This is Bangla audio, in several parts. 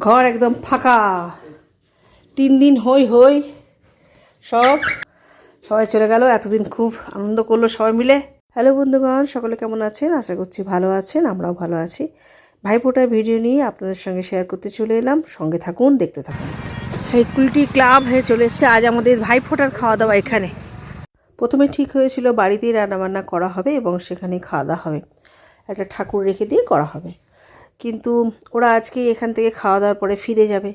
ঘর একদম ফাঁকা। 3 দিন হই হই সবাই চলে গেল। এতদিন খুব আনন্দ করলো সবাই মিলে। হ্যালো বন্ধুগণ, সকলে কেমন আছেন? আশা করছি ভালো আছেন, আমরাও ভালো আছি। ভাইফোঁটার ভিডিও নিয়ে আপনাদের সঙ্গে শেয়ার করতে চলে এলাম। সঙ্গে থাকুন, দেখতে থাকুন। এই কুলটি ক্লাব হয়ে চলে এসছে। আজ আমাদের ভাইফোঁটার খাওয়া দাওয়া এখানে। প্রথমে ঠিক হয়েছিল বাড়িতেই রান্নাবান্না করা হবে এবং সেখানেই খাওয়া দাওয়া হবে, একটা ঠাকুর রেখে দিয়ে করা হবে। কিন্তু ওরা আজকে এখান থেকে খাওয়া দাওয়ার পরে ফিরে যাবে।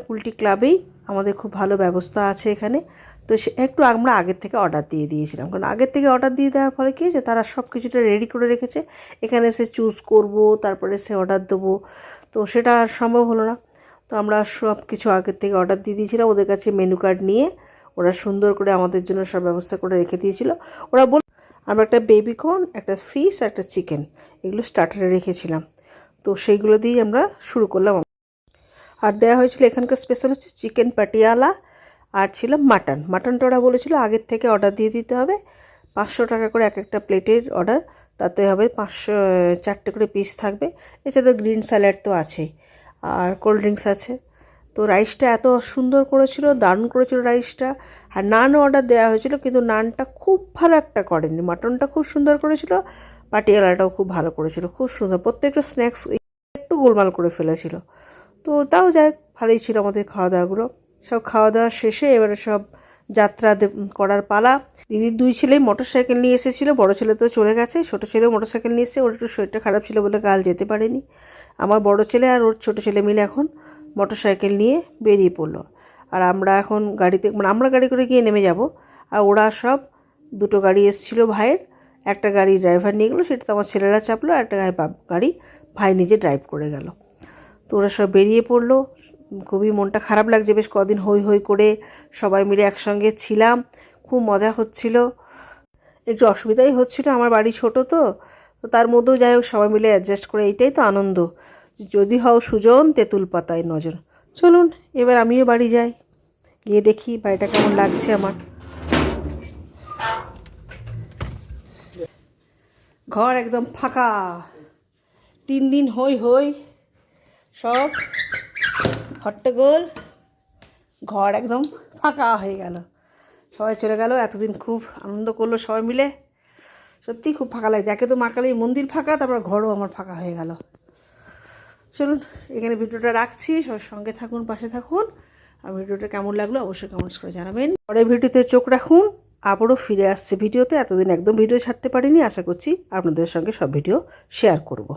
কুলটি ক্লাবেই আমাদের খুব ভালো ব্যবস্থা আছে এখানে। তো একটু আমরা আগের থেকে অর্ডার দিয়ে দিয়েছিলাম, কারণ আগের থেকে অর্ডার দিয়ে দেওয়ার ফলে কী হয়েছে, তারা সব কিছুটা রেডি করে রেখেছে। এখানে এসে চুজ করব, তারপরে সে অর্ডার দেবো, তো সেটা আর সম্ভব হলো না। তো আমরা সব কিছু আগের থেকে অর্ডার দিয়ে দিয়েছিলাম। ওদের কাছে মেনু কার্ড নিয়ে ওরা সুন্দর করে আমাদের জন্য সব ব্যবস্থা করে রেখে দিয়েছিল। ওরা আমরা একটা বেবিকর্ন, একটা ফিশ, একটা চিকেন, এগুলো স্টার্টারে রেখেছিলাম। তো সেইগুলো দিয়েই আমরা শুরু করলাম। আর দেওয়া হয়েছিল এখানকার স্পেশাল হচ্ছে চিকেন পাটিয়ালা, আর ছিল মাটনটা ওরা বলেছিল আগের থেকে অর্ডার দিয়ে দিতে হবে। 500 টাকা করে এক একটা প্লেটের অর্ডার, তাতে হবে 4টে করে পিস থাকবে। এছাড়া গ্রিন স্যালাড তো আছেই, আর কোল্ড ড্রিঙ্কস আছে। তো রাইসটা এত সুন্দর করেছিল, দারুণ করেছিল রাইসটা। আর নান অর্ডার দেওয়া হয়েছিল, কিন্তু নানটা খুব ভালো একটা করেনি। মাটনটা খুব সুন্দর করেছিল, পাটিয়ালাটাও খুব ভালো করেছিল, খুব সুন্দর। প্রত্যেকটা স্ন্যাক্স একটু গোলমাল করে ফেলেছিল। তো তাও যাই, ভালোই ছিল আমাদের খাওয়া দাওয়াগুলো। সব খাওয়া দাওয়া শেষে এবারে সব যাত্রা করার পালা। দিদির 2 ছেলেই মোটরসাইকেল নিয়ে এসেছিলো। বড় ছেলে তো চলে গেছে, ছোটো ছেলেও মোটরসাইকেল নিয়ে এসেছে। ওর একটু শরীরটা খারাপ ছিল বলে কাল যেতে পারেনি। আমার বড় ছেলে আর ওর ছোটো ছেলে মিলে এখন মোটরসাইকেল নিয়ে বেরিয়ে পড়লো। আর আমরা এখন গাড়িতে, মানে আমরা গাড়ি করে গিয়ে নেমে যাব। আর ওরা সব 2টো গাড়ি এসেছিলো ভাইয়ের। একটা গাড়ি ড্রাইভার নিয়ে গেলো, সেটা তো আমার ছেলেরা চাপলো। আর একটা গাড়ি ভাই নিজে ড্রাইভ করে গেল। তো ওরা সব বেরিয়ে পড়লো। খুবই মনটা খারাপ লাগছে, বেশ কদিন হই হই করে সবাই মিলে একসঙ্গে ছিলাম, খুব মজা হচ্ছিল। একটু অসুবিধাই হচ্ছিল, আমার বাড়ি ছোট, তো তার মধ্যেও যাই হোক সবাই মিলে অ্যাডজাস্ট করে, এইটাই তো আনন্দ। যদি হও সুজন, তেঁতুল পাতায় নজর। চলুন এবার আমিও বাড়ি যাই, গিয়ে দেখি বাড়িটা কেমন লাগছে আমার। ঘর একদম ফাঁকা। 3 দিন হই হই সব হট্টগোল, ঘর একদম ফাঁকা হয়ে গেল। সবাই চলে গেল। এতদিন খুব আনন্দ করলো সবাই মিলে, সত্যিই খুব ফাঁকা লাগছে। একে তো মা কালী মন্দির ফাঁকা, তারপর ঘরও আমার ফাঁকা হয়ে গেল। চলুন এখানে ভিডিওটা রাখছি, সবার সঙ্গে থাকুন, পাশে থাকুন। আর ভিডিওটা কেমন লাগলো অবশ্যই কমেন্টস করে জানাবেন। পরের ভিডিওতে চোখ রাখুন, আবারও ফিরে আসছে ভিডিওতে। এতদিন একদম ভিডিও ছাড়তে পারিনি, আশা করছি আপনাদের সঙ্গে সব ভিডিও শেয়ার করব।